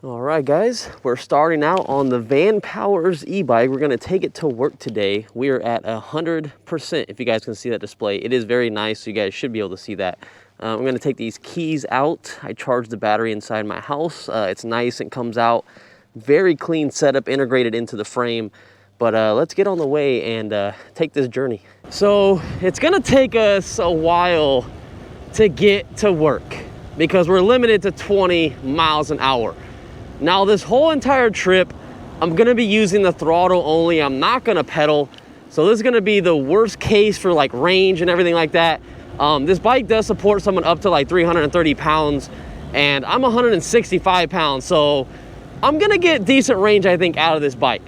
All right, guys, we're starting out on the VANPOWERS e-bike. We're going to take it to work today. We are at 100%, if you guys can see that display. It is very nice, so you guys should be able to see that. I'm going to take these keys out. I charged the battery inside my house. It's nice and comes out. Very clean setup, integrated into the frame. But let's get on the way and take this journey. So it's going to take us a while to get to work because we're limited to 20 miles an hour. Now this whole entire trip, I'm gonna be using the throttle only. I'm not gonna pedal. So this is gonna be the worst case for like range and everything like that. This bike does support someone up to like 330 pounds and I'm 165 pounds. So I'm gonna get decent range, I think, out of this bike.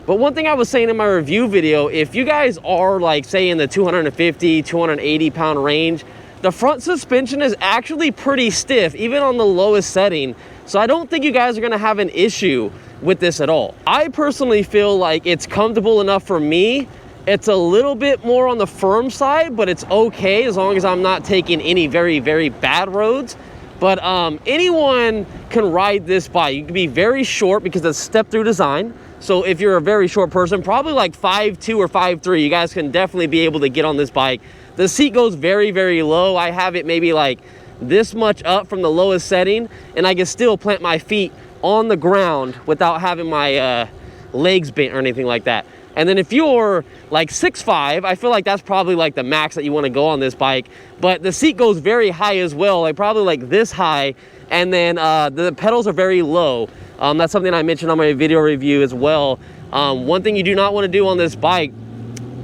But one thing I was saying in my review video, if you guys are like say in the 250, 280 pound range, the front suspension is actually pretty stiff, even on the lowest setting. So I don't think you guys are gonna have an issue with this at all. I personally feel like it's comfortable enough for me. It's a little bit more on the firm side, but it's okay as long as I'm not taking any very, very bad roads. But anyone can ride this bike. You can be very short because it's step-through design. So if you're a very short person, probably like 5'2" or 5'3", you guys can definitely be able to get on this bike. The seat goes very, very low. I have it maybe like this much up from the lowest setting, and I can still plant my feet on the ground without having my legs bent or anything like that. And then if you're like 6'5", I feel like that's probably like the max that you want to go on this bike. But the seat goes very high as well, like probably like this high. And then the pedals are very low. That's something I mentioned on my video review as well. One thing you do not want to do on this bike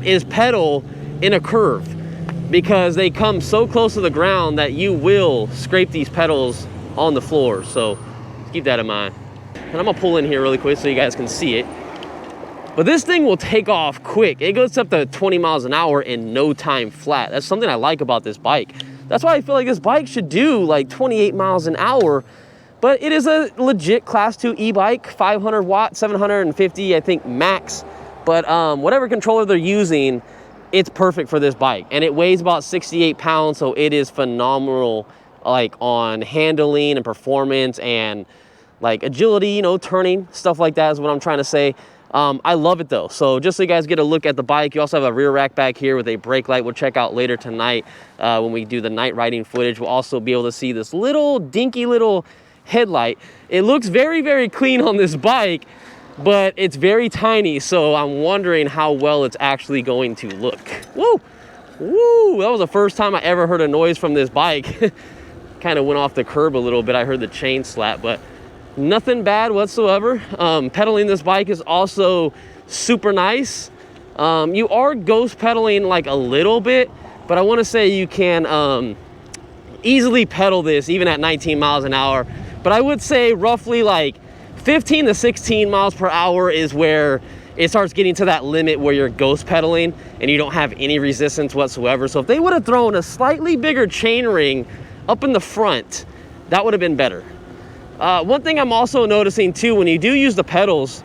is pedal in a curve, because they come so close to the ground that you will scrape these pedals on the floor. So keep that in mind. And I'm gonna pull in here really quick so you guys can see it. But this thing will take off quick. It goes up to 20 miles an hour in no time flat. That's something I like about this bike. That's why I feel like this bike should do like 28 miles an hour. But it is a legit class 2 e-bike, 500 watts, 750, I think, max. But whatever controller they're using, it's perfect for this bike. And it weighs about 68 pounds, so it is phenomenal, like on handling and performance and like agility, you know, turning, stuff like that is what I'm trying to say. I love it though. So just so you guys get a look at the bike, you also have a rear rack back here with a brake light. We'll check out later tonight when we do the night riding footage. We'll also be able to see this little dinky little headlight. It looks very, very clean on this bike, but it's very tiny, so I'm wondering how well it's actually going to look. Woo! Woo! That was the first time I ever heard a noise from this bike. Kind of went off the curb a little bit. I heard the chain slap, but nothing bad whatsoever. Pedaling this bike is also super nice. You are ghost pedaling like a little bit, but I want to say you can easily pedal this even at 19 miles an hour. But I would say roughly like 15 to 16 miles per hour is where it starts getting to that limit where you're ghost pedaling and you don't have any resistance whatsoever. So if they would have thrown a slightly bigger chain ring up in the front, that would have been better. One thing I'm also noticing too, when you do use the pedals,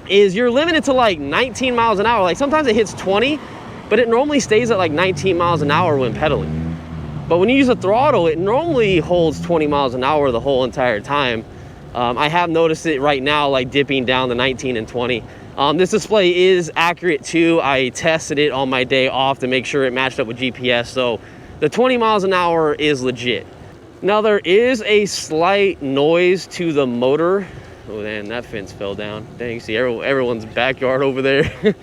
is you're limited to like 19 miles an hour. Like sometimes it hits 20, but it normally stays at like 19 miles an hour when pedaling. But when you use a throttle, it normally holds 20 miles an hour the whole entire time. I have noticed it right now, like dipping down to 19 and 20. This display is accurate too. I tested it on my day off to make sure it matched up with GPS. So the 20 miles an hour is legit. Now there is a slight noise to the motor. Oh man, that fence fell down. Dang, you see everyone's backyard over there.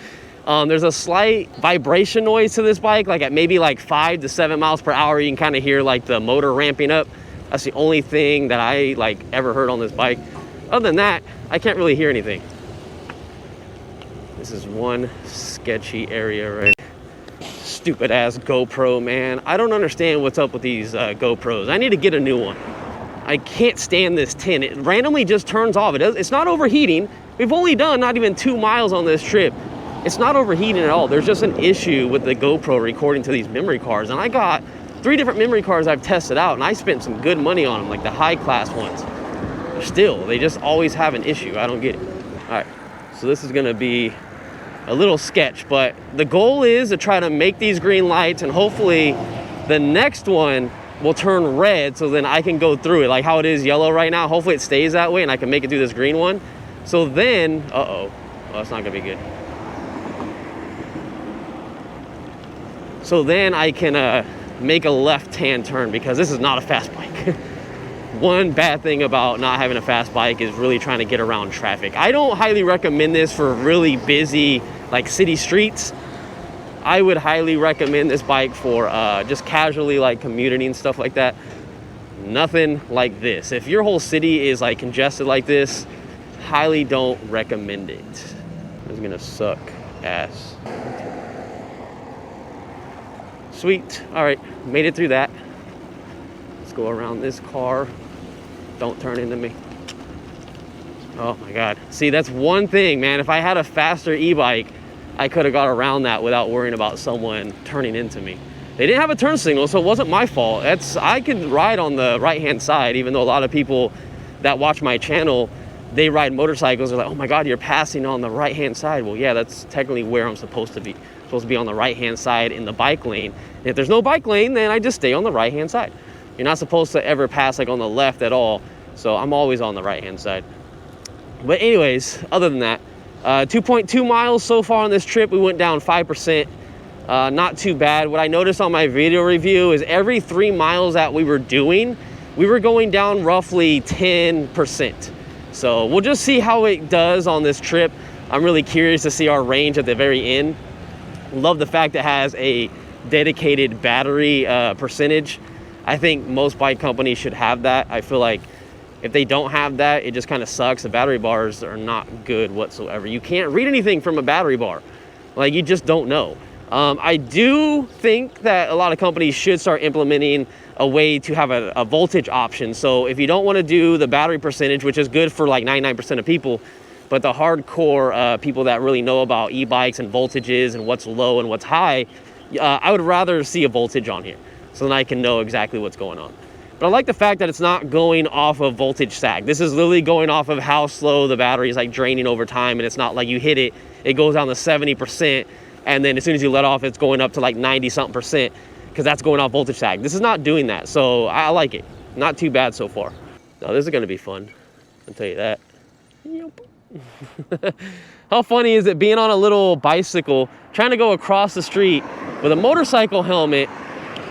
There's a slight vibration noise to this bike, like at maybe like 5 to 7 miles per hour. You can kind of hear like the motor ramping up. That's the only thing that I like ever heard on this bike. Other than that, I can't really hear anything. This is one sketchy area right now. Stupid ass GoPro, man. I don't understand what's up with these GoPros. I need to get a new one. I can't stand this tin. It randomly just turns off. It's not overheating. We've only done not even 2 miles on this trip. It's not overheating at all. There's just an issue with the GoPro recording to these memory cards. And I got 3 different memory cards I've tested out, and I spent some good money on them, like the high class ones. Still, they just always have an issue. I don't get it. All right, so this is gonna be a little sketch, but the goal is to try to make these green lights, and hopefully the next one will turn red, so then I can go through it, like how it is yellow right now. Hopefully it stays that way and I can make it through this green one. So then, oh, that's not gonna be good. So then I can make a left-hand turn, because this is not a fast bike. One bad thing about not having a fast bike is really trying to get around traffic. I don't highly recommend this for really busy, like city streets. I would highly recommend this bike for just casually like commuting and stuff like that. Nothing like this. If your whole city is like congested like this, highly don't recommend it. It's gonna suck ass. Sweet. All right, made it through that. Let's go around this car. Don't turn into me. Oh my God. See, that's one thing, man. If I had a faster e-bike, I could have got around that without worrying about someone turning into me. They didn't have a turn signal, so it wasn't my fault. I can ride on the right-hand side, even though a lot of people that watch my channel, they ride motorcycles. They're like, oh my God, you're passing on the right-hand side. Well, yeah, that's technically where I'm supposed to be. I'm supposed to be on the right-hand side in the bike lane. If there's no bike lane, then I just stay on the right-hand side. You're not supposed to ever pass like on the left at all. So I'm always on the right-hand side. But anyways, other than that, 2.2 miles so far on this trip. We went down 5%. Not too bad. What I noticed on my video review is every 3 miles that we were doing, we were going down roughly 10%. So we'll just see how it does on this trip. I'm really curious to see our range at the very end. Love the fact it has a dedicated battery percentage. I think most bike companies should have that. I feel like if they don't have that, it just kind of sucks. The battery bars are not good whatsoever. You can't read anything from a battery bar. Like, you just don't know. I do think that a lot of companies should start implementing a way to have a voltage option. So if you don't want to do the battery percentage, which is good for like 99% of people, but the hardcore people that really know about e-bikes and voltages and what's low and what's high, I would rather see a voltage on here so then I can know exactly what's going on. But I like the fact that it's not going off of voltage sag. This is literally going off of how slow the battery is like draining over time, and it's not like you hit it, it goes down to 70%, and then as soon as you let off, it's going up to like 90-something%, because that's going off voltage sag. This is not doing that, so I like it. Not too bad so far. Now this is gonna be fun, I'll tell you that. Yep. How funny is it being on a little bicycle, trying to go across the street with a motorcycle helmet,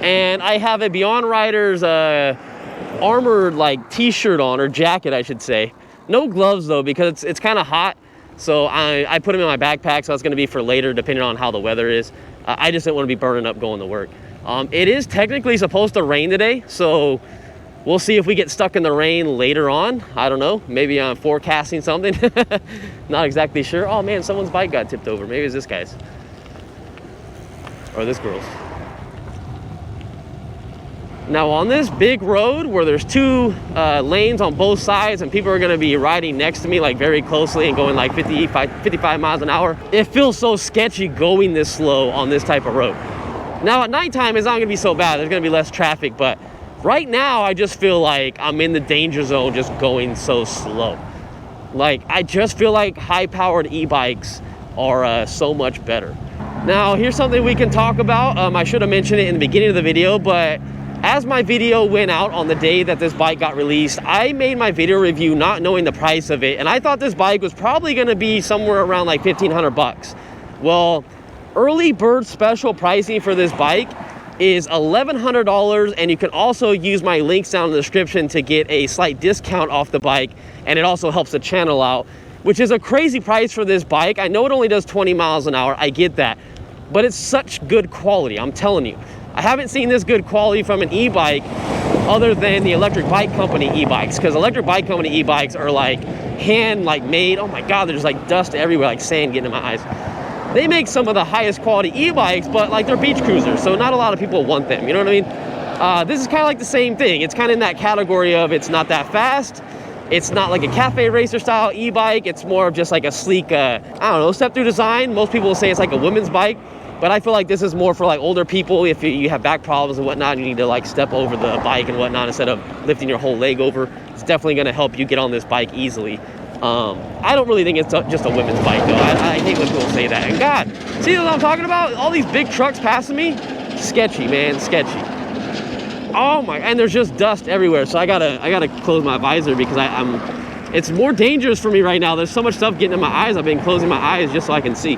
and I have a Beyond Riders armored like t-shirt on, or jacket I should say. No gloves though, because it's kind of hot. So I put them in my backpack, so that's gonna be for later depending on how the weather is. I just didn't want to be burning up going to work. It is technically supposed to rain today, so we'll see if we get stuck in the rain later on. I don't know, maybe I'm forecasting something. Not exactly sure. Oh man, someone's bike got tipped over. Maybe it's this guy's. Or this girl's. Now on this big road where there's two lanes on both sides and people are gonna be riding next to me like very closely and going like 55 miles an hour, it feels so sketchy going this slow on this type of road. Now at nighttime it's not gonna be so bad, there's gonna be less traffic, but right now I just feel like I'm in the danger zone just going so slow. Like, I just feel like high-powered e-bikes are so much better. Now here's something we can talk about. I should have mentioned it in the beginning of the video, but as my video went out on the day that this bike got released, I made my video review not knowing the price of it, and I thought this bike was probably gonna be somewhere around like 1,500 bucks. Well, early bird special pricing for this bike is $1,100, and you can also use my links down in the description to get a slight discount off the bike, and it also helps the channel out, which is a crazy price for this bike. I know it only does 20 miles an hour, I get that, but it's such good quality, I'm telling you. I haven't seen this good quality from an e-bike other than the Electric Bike Company e-bikes, because Electric Bike Company e-bikes are like hand made. Oh my God, there's like dust everywhere, like sand getting in my eyes. They make some of the highest quality e-bikes, but like they're beach cruisers, so not a lot of people want them, you know what I mean? This is kind of like the same thing. It's kind of in that category of it's not that fast, it's not like a cafe racer style e-bike, it's more of just like a sleek, I don't know, step through design. Most people will say it's like a women's bike, but I feel like this is more for like older people. If you have back problems and whatnot, you need to like step over the bike and whatnot instead of lifting your whole leg over. It's definitely gonna help you get on this bike easily. I don't really think it's just a women's bike though. I hate when people say that. And God, see what I'm talking about? All these big trucks passing me? Sketchy, man, sketchy. Oh my, and there's just dust everywhere. So I gotta close my visor because it's more dangerous for me right now. There's so much stuff getting in my eyes. I've been closing my eyes just so I can see.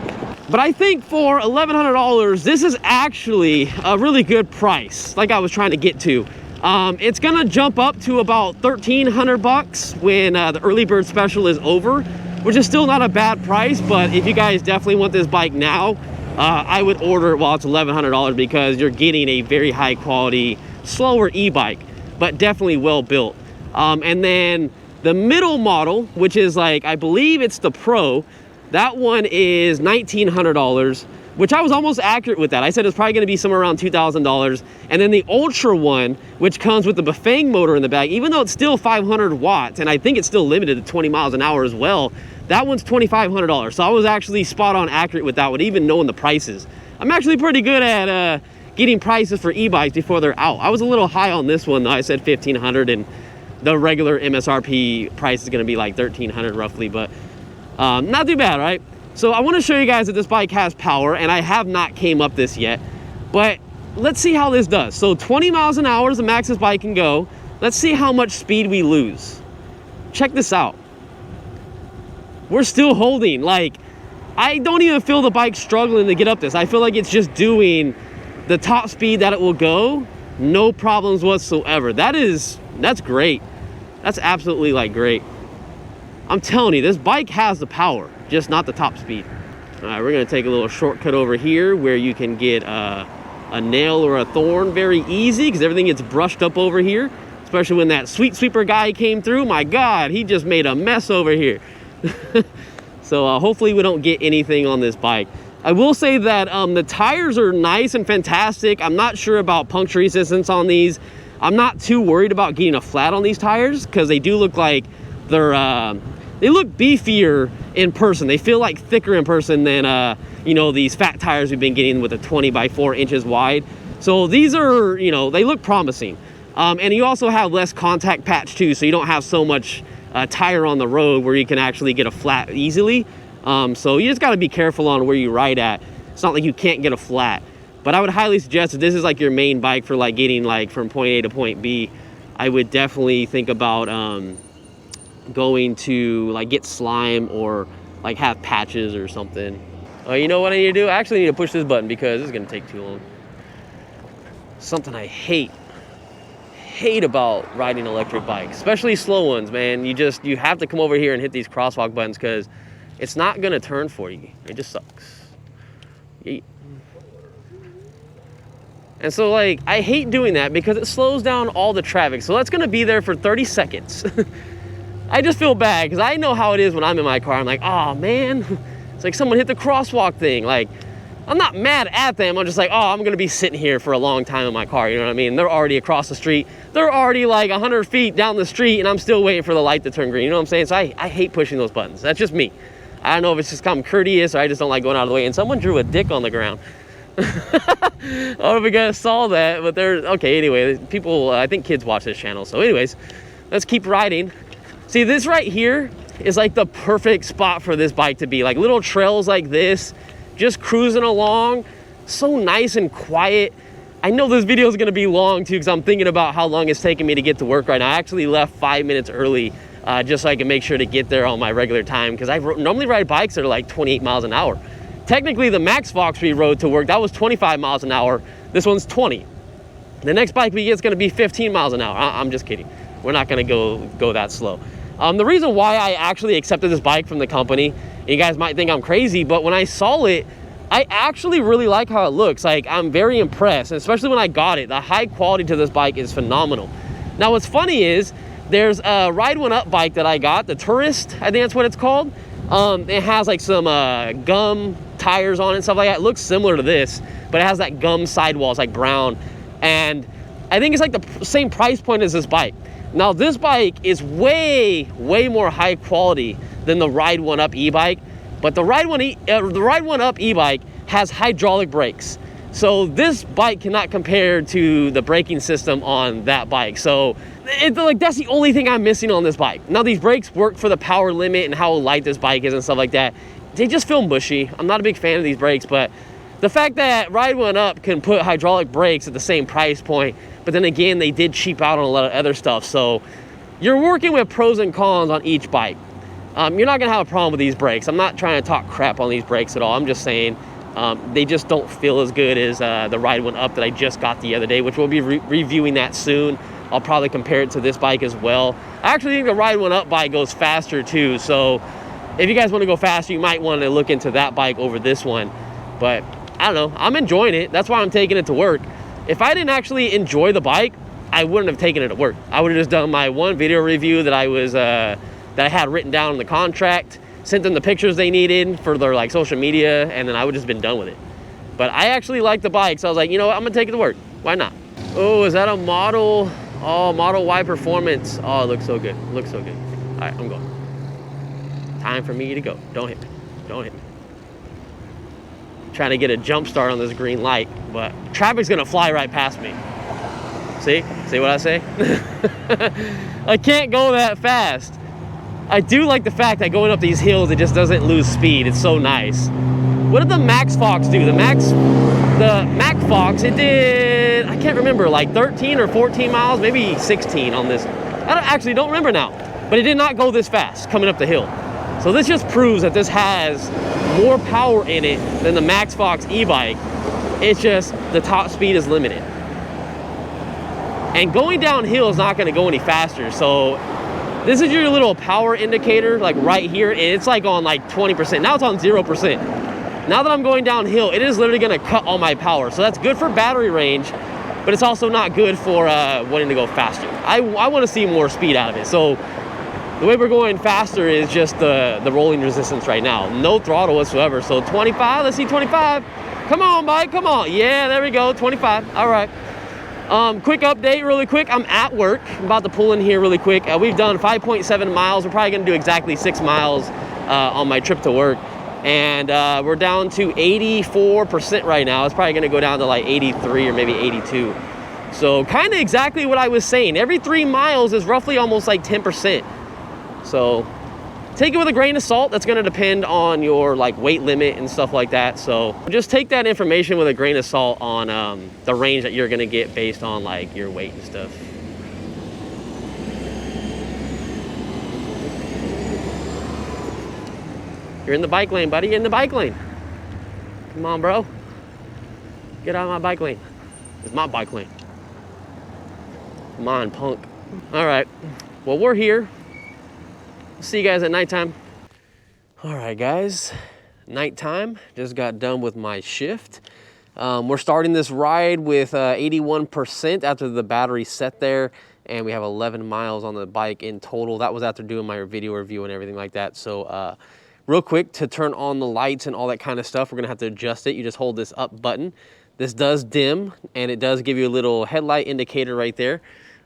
But I think for $1,100, this is actually a really good price, like I was trying to get to. It's gonna jump up to about 1,300 bucks when the early bird special is over, which is still not a bad price. But if you guys definitely want this bike now, I would order it while it's $1,100 because you're getting a very high quality, slower e-bike, but definitely well built. And then the middle model, which is like, I believe it's the Pro, that one is $1,900, which I was almost accurate with that. I said it's probably gonna be somewhere around $2,000. And then the Ultra one, which comes with the Bafang motor in the back, even though it's still 500 watts, and I think it's still limited to 20 miles an hour as well, that one's $2,500. So I was actually spot on accurate with that one, even knowing the prices. I'm actually pretty good at getting prices for e-bikes before they're out. I was a little high on this one though. I said $1,500, and the regular MSRP price is gonna be like $1,300 roughly, but not too bad, right? So I want to show you guys that this bike has power, and I have not came up this yet, but let's see how this does. So 20 miles an hour is the max this bike can go. Let's see how much speed we lose. Check this out. We're still holding. Like, I don't even feel the bike struggling to get up this. I feel like it's just doing the top speed that it will go, no problems whatsoever. That's great. That's absolutely like great. I'm telling you, this bike has the power, just not the top speed. All right, we're gonna take a little shortcut over here where you can get a nail or a thorn very easy because everything gets brushed up over here, especially when that sweet sweeper guy came through. My God, he just made a mess over here. So hopefully we don't get anything on this bike. I will say that the tires are nice and fantastic. I'm not sure about puncture resistance on these. I'm not too worried about getting a flat on these tires because they do look like they look beefier in person. They feel like thicker in person than, you know, these fat tires we've been getting with a 20 by 4 inches wide. So these are, you know, they look promising. And you also have less contact patch too, so you don't have so much tire on the road where you can actually get a flat easily. So you just gotta be careful on where you ride at. It's not like you can't get a flat. But I would highly suggest if this is like your main bike for like getting like from point A to point B, I would definitely think about going to like get slime or like have patches or something. Oh, you know what I need to do? I actually need to push this button because this is gonna take too long. Something I hate about riding electric bikes, especially slow ones, man. You have to come over here and hit these crosswalk buttons because it's not gonna turn for you. It just sucks. Yeet. And so like, I hate doing that because it slows down all the traffic. So that's gonna be there for 30 seconds. I just feel bad because I know how it is when I'm in my car. I'm like, oh man, it's like someone hit the crosswalk thing. Like, I'm not mad at them. I'm just like, oh, I'm gonna be sitting here for a long time in my car. You know what I mean? They're already across the street. They're already like 100 feet down the street and I'm still waiting for the light to turn green. You know what I'm saying? So I hate pushing those buttons. That's just me. I don't know if it's just I'm courteous or I just don't like going out of the way. And someone drew a dick on the ground. I don't know if you guys saw that, but they're, okay, anyway, people, I think kids watch this channel. So anyways, let's keep riding. See, this right here is like the perfect spot for this bike to be. Like little trails like this, just cruising along, so nice and quiet. I know this video is gonna be long too because I'm thinking about how long it's taking me to get to work right now. I actually left 5 minutes early just so I can make sure to get there on my regular time because I normally ride bikes that are like 28 miles an hour. Technically, the Max Fox we rode to work, that was 25 miles an hour. This one's 20. The next bike we get is gonna be 15 miles an hour. I'm just kidding. We're not gonna go that slow. The reason why I actually accepted this bike from the company, you guys might think I'm crazy, but when I saw it, I actually really like how it looks. Like, I'm very impressed, and especially when I got it. The high quality to this bike is phenomenal. Now, what's funny is, there's a Ride One Up bike that I got, the Tourist, I think that's what it's called. It has like some gum tires on it and stuff like that. It looks similar to this, but it has that gum sidewall, it's like brown. And I think it's like the same price point as this bike. Now this bike is way more high quality than the Ride One Up e-bike, but the Ride One Up e-bike has hydraulic brakes. So this bike cannot compare to the braking system on that bike. So like that's the only thing I'm missing on this bike. Now these brakes work for the power limit and how light this bike is and stuff like that. They just feel mushy. I'm not a big fan of these brakes, but The fact that Ride One Up can put hydraulic brakes at the same price point, but then again, they did cheap out on a lot of other stuff. So you're working with pros and cons on each bike. You're not gonna have a problem with these brakes. I'm not trying to talk crap on these brakes at all. I'm just saying they just don't feel as good as the Ride One Up that I just got the other day, which we'll be reviewing that soon. I'll probably compare it to this bike as well. I actually think the Ride One Up bike goes faster too. So if you guys want to go faster, you might want to look into that bike over this one. But I don't know, I'm enjoying it. That's why I'm taking it to work. If I didn't actually enjoy the bike, I wouldn't have taken it to work. I would have just done my one video review that I had written down in the contract, sent them the pictures they needed for their like social media, and then I would just been done with it. But I actually like the bike, so I was like, you know what, I'm gonna take it to work. Why not? Oh, is that a Model? Oh, Model Y Performance. Oh, it looks so good. It looks so good. All right, I'm going. Time for me to go. Don't hit me. Don't hit me. Trying to get a jump start on this green light, but traffic's gonna fly right past me. See what I say? I can't go that fast. I do like the fact that going up these hills, it just doesn't lose speed. It's so nice. What did the Max Fox do? The Max Fox, it did, I can't remember, like 13 or 14 miles, maybe 16 on this. I actually don't remember now, but it did not go this fast coming up the hill. So this just proves that this has more power in it than the Max Fox e-bike. It's just the top speed is limited. And going downhill is not gonna go any faster. So this is your little power indicator, like right here. And it's like on like 20%. Now it's on 0%. Now that I'm going downhill, it is literally gonna cut all my power. So that's good for battery range, but it's also not good for wanting to go faster. I wanna see more speed out of it. So the way we're going faster is just the rolling resistance right now. No throttle whatsoever. So 25, let's see 25. Come on, bike, come on. Yeah, there we go, 25, all right. Quick update really quick. I'm at work. I'm about to pull in here really quick. We've done 5.7 miles. We're probably gonna do exactly 6 miles on my trip to work. And we're down to 84% right now. It's probably gonna go down to like 83 or maybe 82. So kind of exactly what I was saying. Every 3 miles is roughly almost like 10%. So take it with a grain of salt. That's gonna depend on your like weight limit and stuff like that. So just take that information with a grain of salt on the range that you're gonna get based on like your weight and stuff. You're in the bike lane, buddy. You're in the bike lane. Come on, bro. Get out of my bike lane. It's my bike lane. Come on, punk. All right. Well, we're here. See you guys at nighttime. All right, guys. Nighttime. Just got done with my shift. We're starting this ride with 81% after the battery set there, and we have 11 miles on the bike in total. That was after doing my video review and everything like that. So real quick, to turn on the lights and all that kind of stuff, we're gonna have to adjust it. You just hold this up button. This does dim, and it does give you a little headlight indicator right there.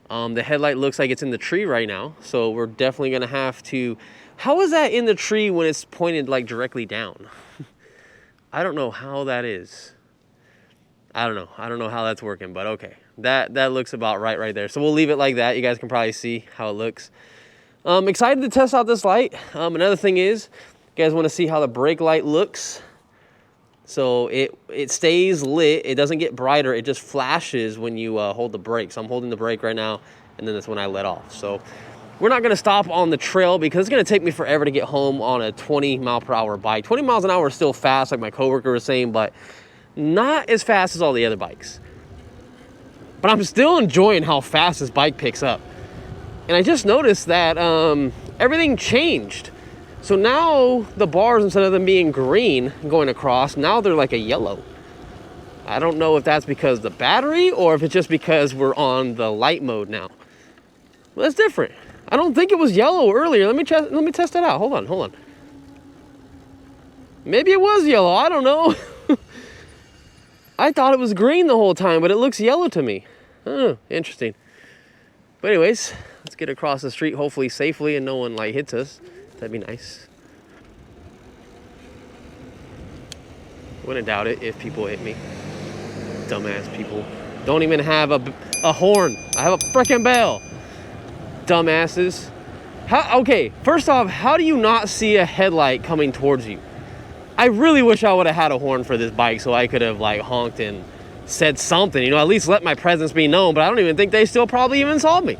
The headlight looks like it's in the tree right now, so we're definitely gonna have to... How is that in the tree when it's pointed like directly down? I don't know how that is. I don't know how that's working, but okay. That looks about right there. So we'll leave it like that. You guys can probably see how it looks. Excited to test out this light. Another thing is, you guys wanna see how the brake light looks? So it stays lit, it doesn't get brighter, it just flashes when you hold the brake. So I'm holding the brake right now, and then that's when I let off. So we're not gonna stop on the trail because it's gonna take me forever to get home on a 20-mile-per-hour bike. 20 miles an hour is still fast, like my coworker was saying, but not as fast as all the other bikes. But I'm still enjoying how fast this bike picks up. And I just noticed that everything changed. So now the bars, instead of them being green going across, now they're like a yellow. I don't know if that's because of the battery or if it's just because we're on the light mode now. Well, that's different. I don't think it was yellow earlier. Let me test it out. Hold on. Maybe it was yellow. I don't know. I thought it was green the whole time, but it looks yellow to me. Oh, interesting. But anyways, let's get across the street, hopefully safely, and no one like hits us. That'd be nice. Wouldn't doubt it if people hit me. Dumbass people. Don't even have a horn. I have a frickin' bell. Dumbasses. Okay, first off, how do you not see a headlight coming towards you? I really wish I would have had a horn for this bike so I could have like honked and said something, you know, at least let my presence be known. But I don't even think they still probably even saw me,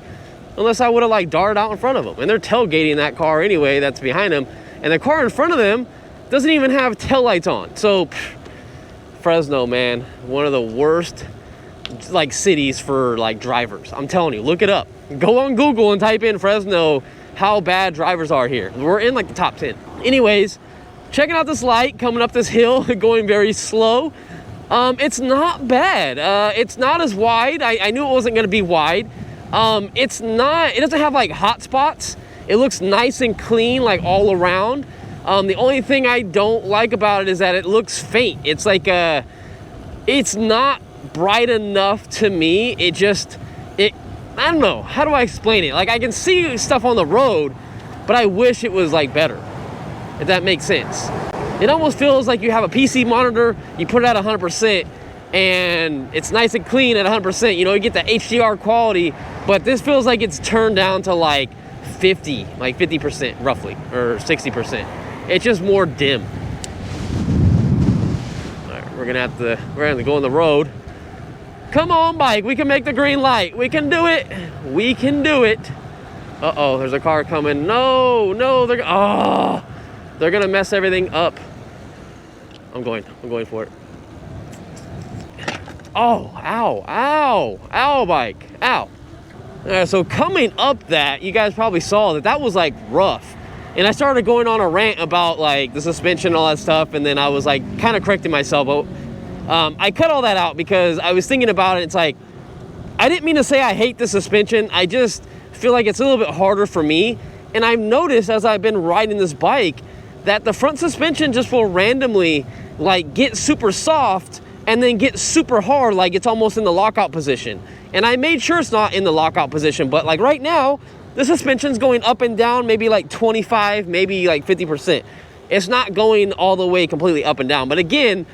unless I would have like darted out in front of them. And they're tailgating that car anyway that's behind them, and the car in front of them doesn't even have taillights on. So Fresno, man, one of the worst like cities for like drivers. I'm telling you, look it up. Go on Google and type in Fresno, how bad drivers are here. We're in like the top 10. Anyways, checking out this light coming up this hill, going very slow. It's not bad. It's not as wide. I knew it wasn't going to be wide. It doesn't have like hot spots. It looks nice and clean like all around. The only thing I don't like about it is that it looks faint. It's like it's not bright enough to me. I don't know, how do I explain it? Like, I can see stuff on the road, but I wish it was like better, if that makes sense. It almost feels like you have a PC monitor, you put it at 100%, and it's nice and clean at 100%. You know, you get the HDR quality, but this feels like it's turned down to like 50% roughly, or 60%. It's just more dim. All right, we're gonna have to go on the road. Come on, bike, we can make the green light. We can do it. We can do it. Uh-oh, there's a car coming. No, they're gonna mess everything up. I'm going for it. Oh, ow, bike, ow. So coming up that, you guys probably saw that was like rough. And I started going on a rant about like the suspension and all that stuff, and then I was like kind of correcting myself. But I cut all that out because I was thinking about it. It's like, I didn't mean to say I hate the suspension. I just feel like it's a little bit harder for me. And I've noticed as I've been riding this bike that the front suspension just will randomly like get super soft and then get super hard, like it's almost in the lockout position. And I made sure it's not in the lockout position, but like right now, the suspension's going up and down, maybe like 25, maybe like 50%. It's not going all the way completely up and down. But again,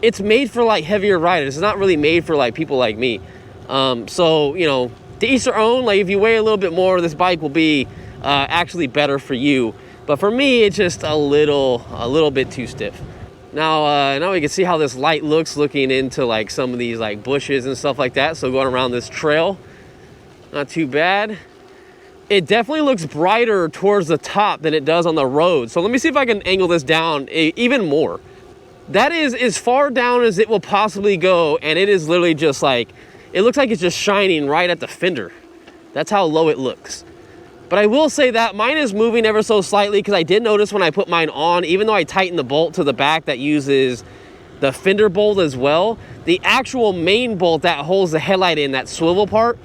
it's made for like heavier riders. It's not really made for like people like me. So, you know, to each their own. Like if you weigh a little bit more, this bike will be actually better for you. But for me, it's just a little bit too stiff. Now we can see how this light looks looking into like some of these like bushes and stuff like that. So going around this trail, not too bad. It definitely looks brighter towards the top than it does on the road. So let me see if I can angle this down even more. That is as far down as it will possibly go, and it is literally just like, it looks like it's just shining right at the fender. That's how low it looks. But I will say that mine is moving ever so slightly, because I did notice when I put mine on, even though I tightened the bolt to the back that uses the fender bolt as well, the actual main bolt that holds the headlight in, that swivel part,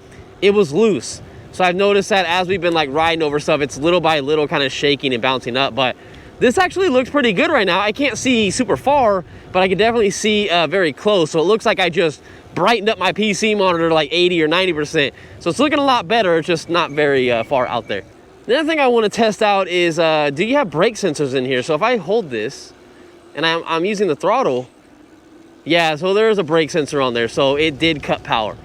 it was loose. So I've noticed that as we've been like riding over stuff, it's little by little kind of shaking and bouncing up. But this actually looks pretty good right now. I can't see super far, but I can definitely see very close. So it looks like I just brightened up my PC monitor to like 80 or 90%. So it's looking a lot better. It's just not very far out there. The other thing I want to test out is, do you have brake sensors in here? So if I hold this and I'm using the throttle, yeah, so there's a brake sensor on there. So it did cut power.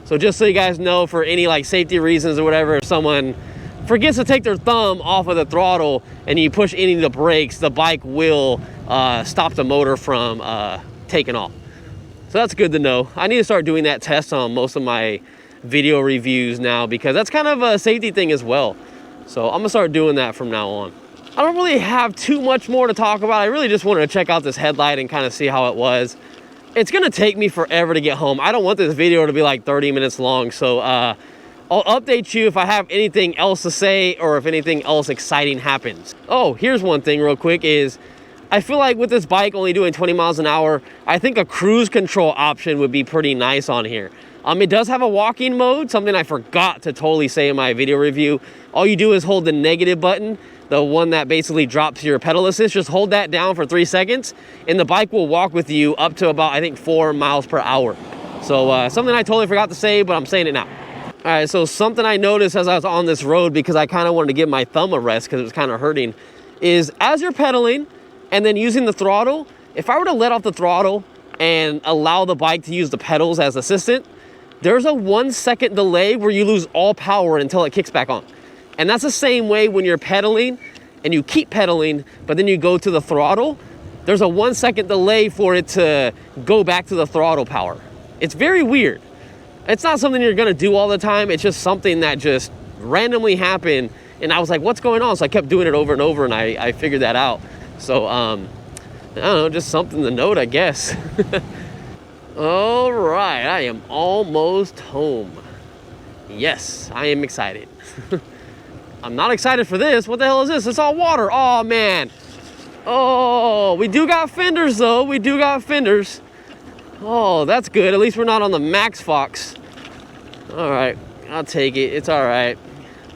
So just so you guys know, for any like safety reasons or whatever, if someone forgets to take their thumb off of the throttle and you push any of the brakes, the bike will stop the motor from taking off. So that's good to know. I need to start doing that test on most of my video reviews now, because that's kind of a safety thing as well. So I'm gonna start doing that from now on. I don't really have too much more to talk about. I really just wanted to check out this headlight and kind of see how it was. It's gonna take me forever to get home. I don't want this video to be like 30 minutes long. So I'll update you if I have anything else to say or if anything else exciting happens. Oh, here's one thing real quick is, I feel like with this bike only doing 20 miles an hour, I think a cruise control option would be pretty nice on here. It does have a walking mode, something I forgot to totally say in my video review. All you do is hold the negative button, the one that basically drops your pedal assist. Just hold that down for 3 seconds and the bike will walk with you up to about, I think, 4 miles per hour. So something I totally forgot to say, but I'm saying it now. All right, so something I noticed as I was on this road, because I kind of wanted to give my thumb a rest because it was kind of hurting, is as you're pedaling and then using the throttle, if I were to let off the throttle and allow the bike to use the pedals as assistant, there's a 1 second delay where you lose all power until it kicks back on. And that's the same way when you're pedaling and you keep pedaling, but then you go to the throttle. there's a 1 second delay for it to go back to the throttle power. It's very weird. It's not something you're gonna do all the time. It's just something that just randomly happened. And I was like, what's going on? So I kept doing it over and over, and I figured that out. So, I don't know, just something to note, I guess. All right, I am almost home. Yes, I am excited. I'm not excited for this. What the hell is this? It's all water. Oh, man. Oh, we do got fenders, though. We do got fenders. Oh, that's good. At least we're not on the Max Fox. All right, I'll take it. It's all right.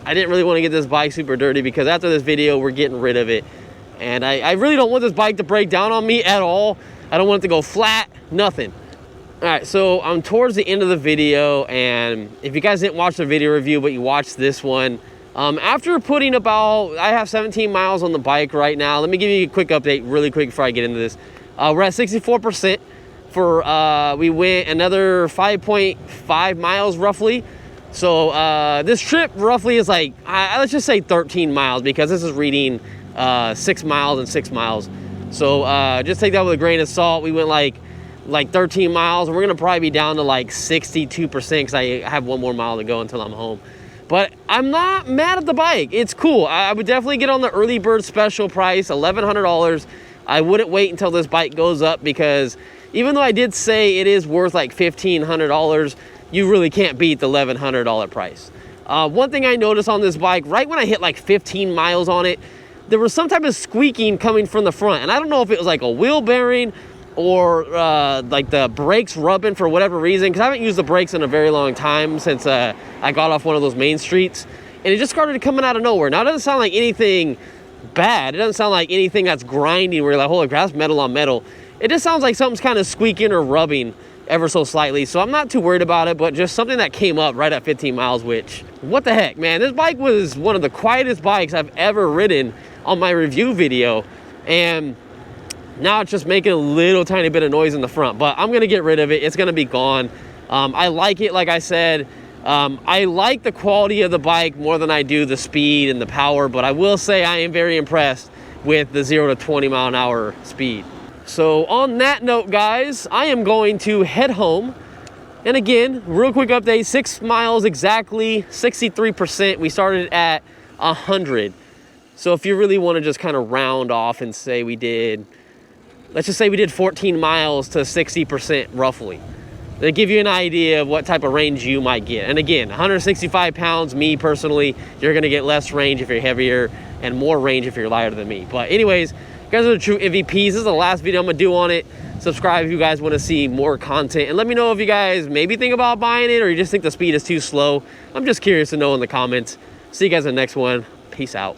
I didn't really want to get this bike super dirty because after this video, we're getting rid of it. And I really don't want this bike to break down on me at all. I don't want it to go flat, nothing. All right, so I'm towards the end of the video, and if you guys didn't watch the video review, but you watched this one, after putting about, I have 17 miles on the bike right now. Let me give you a quick update really quick before I get into this. We're at 64% for, we went another 5.5 miles roughly. So this trip roughly is like, let's just say 13 miles because this is reading 6 miles and 6 miles. So just take that with a grain of salt. We went like 13 miles, and we're gonna probably be down to like 62% because I have 1 more mile to go until I'm home. But I'm not mad at the bike. It's cool. I would definitely get on the early bird special price, $1,100. I wouldn't wait until this bike goes up because even though I did say it is worth like $1,500, you really can't beat the $1,100 price. One thing I noticed on this bike, right when I hit like 15 miles on it, there was some type of squeaking coming from the front. And I don't know if it was like a wheel bearing or like the brakes rubbing for whatever reason, because I haven't used the brakes in a very long time since I got off one of those main streets. And it just started coming out of nowhere. Now, it doesn't sound like anything bad. It doesn't sound like anything that's grinding where you're like, holy crap, that's metal on metal. It just sounds like something's kind of squeaking or rubbing ever so slightly. So I'm not too worried about it, but just something that came up right at 15 miles, which, what the heck, man? This bike was one of the quietest bikes I've ever ridden on my review video. And now it's just making a little tiny bit of noise in the front, but I'm gonna get rid of it. It's gonna be gone. I like it, like I said. I like the quality of the bike more than I do the speed and the power, but I will say I am very impressed with the 0 to 20 mile an hour speed. So on that note, guys, I am going to head home. And again, real quick update, 6 miles exactly, 63%. We started at 100. So if you really want to just kind of round off and say we did, let's just say we did 14 miles to 60% roughly. They give you an idea of what type of range you might get. And again, 165 pounds, me personally, you're gonna get less range if you're heavier and more range if you're lighter than me. But anyways, you guys are the true MVPs. This is the last video I'm gonna do on it. Subscribe if you guys wanna see more content. And let me know if you guys maybe think about buying it or you just think the speed is too slow. I'm just curious to know in the comments. See you guys in the next one. Peace out.